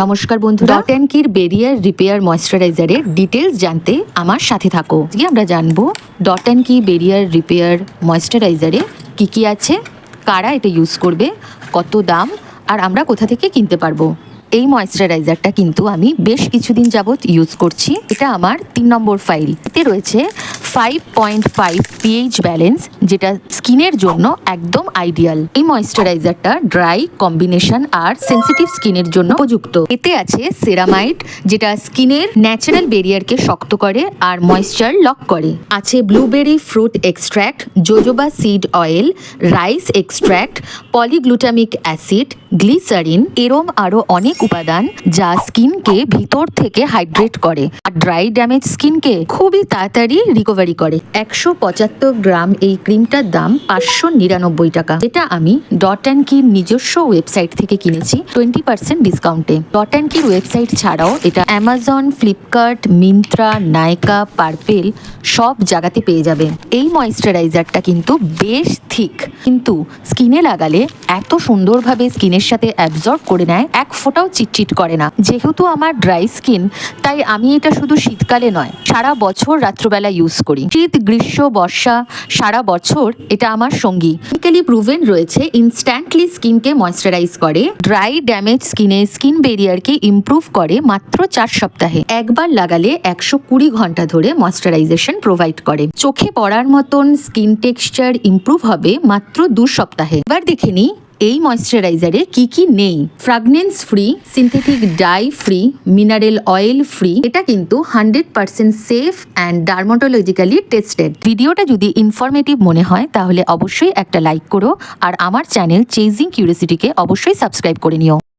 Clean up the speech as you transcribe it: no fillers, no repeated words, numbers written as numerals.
নমস্কার বন্ধুরা, Dot and কির বেরিয়ার রিপেয়ার ময়েশ্চারাইজারের ডিটেলস জানতে আমার সাথে থাকো। আজকে আমরা জানবো Dot and key barrier repair ময়েশ্চারাইজারে কি আছে, কারা এটা ইউজ করবে, কত দাম, আর আমরা কোথা থেকে কিনতে পারবো। এই ময়েশ্চারাইজারটা কিন্তু আমি বেশ কিছুদিন যাবত ইউজ করছি। এটা আমার 3 নম্বর ফাইল। এতে রয়েছে 5.5 pH ব্যালেন্স, যেটা স্কিনের জন্য একদম আইডিয়াল। এই ময়েশ্চারাইজারটা ড্রাই, কম্বিনেশন আর সেন্সিটিভ স্কিনের জন্য উপযুক্ত। এতে আছে সেরামাইড, যেটা স্কিনের ন্যাচারাল বেরিয়ারকে শক্ত করে আর ময়েশ্চার লক করে। আছে blueberry fruit extract, jojoba seed oil, rice extract, polyglutamic acid, glycerin, এরম আরো অনেক উপাদান যা স্কিনকে ভিতর থেকে হাইড্রেট করে আর ড্রাই ড্যামেজ স্কিনকে খুবই তাড়াতাড়ি রিকভারি করে। 175 গ্রাম এই ক্রিমটার দাম 599 টাকা, যেটা আমি ডট অ্যান্ড কির নিজস্ব ওয়েবসাইট থেকে কিনেছি 20% ডিসকাউন্টে। ডট অ্যান্ড কির ওয়েবসাইট ছাড়াও এটা অ্যামাজন, ফ্লিপকার্ট, মিন্ত্রা, নাইকা, পার্পেল সব জায়গাতে পেয়ে যাবে। এই ময়েশ্চারাইজারটা কিন্তু বেশ থিক, কিন্তু স্কিনে লাগালে এত সুন্দরভাবে স্কিনের সাথে অ্যাবজর্ব করে নেয়, এক ফোঁটাও চিটচিট করে না। যেহেতু আমার ড্রাই স্কিন, তাই আমি এটা শুধু শীতকালে নয়, সারা বছর রাত্রবেলা ইউজ করি। শীত, গ্রীষ্ম, বর্ষা, সারা বছর এটা আমার সঙ্গী। কেমিক্যালি প্রুভেন রয়েছে ইনস্ট্যান্টলি স্কিনকে ময়েশ্চারাইজ করে, ড্রাই ড্যামেজ স্কিনে স্কিন বেরিয়ারকে ইমপ্রুভ করে মাত্র 4 সপ্তাহে। একবার লাগালে 120 ঘন্টা ধরে ময়েশ্চারাইজেশন প্রোভাইড করে। চোখে পড়ার মতন স্কিন টেক্সচার ইমপ্রুভ হবে মাত্র 2 সপ্তাহে। এবার দেখে নিই এই ময়েশ্চারাইজারে কি নেই। ফ্রাগনেন্স free, synthetic die free, mineral oil free. এটা কিন্তু 100% সেফ অ্যান্ড ডার্মাটোলজিক্যালি টেস্টেড। ভিডিওটা যদি ইনফরমেটিভ মনে হয় তাহলে অবশ্যই একটা লাইক করো, আর আমার চ্যানেল চেজিং কিউরিওসিটিকে অবশ্যই সাবস্ক্রাইব করে নিও।